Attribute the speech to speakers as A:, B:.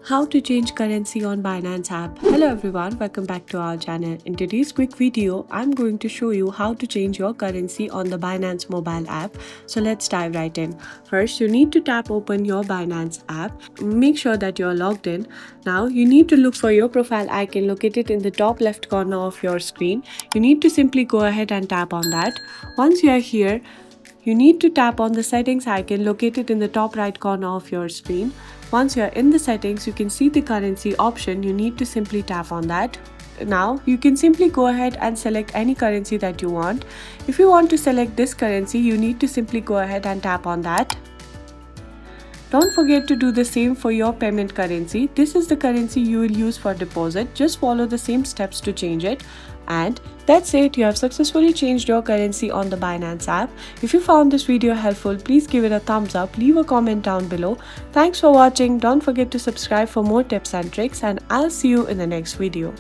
A: How to change currency on Binance app. Hello everyone, welcome back to our channel. In today's quick video, I'm going to show you how to change your currency on the Binance mobile app. So let's dive right in. First, you need to tap open your Binance app. Make sure that you're logged in. Now, you need to look for your profile icon located in the top left corner of your screen. You need to simply go ahead and tap on that. Once you are here, you need to tap on the settings icon located in the top right corner of your screen. Once you are in the settings, you can see the currency option. You need to simply tap on that. Now, you can simply go ahead and select any currency that you want. If you want to select this currency, you need to simply go ahead and tap on that. Don't forget to do the same for your payment currency. This is the currency you will use for deposit. Just follow the same steps to change it. And that's it. You have successfully changed your currency on the Binance app. If you found this video helpful, please give it a thumbs up. Leave a comment down below. Thanks for watching. Don't forget to subscribe for more tips and tricks, and I'll see you in the next video.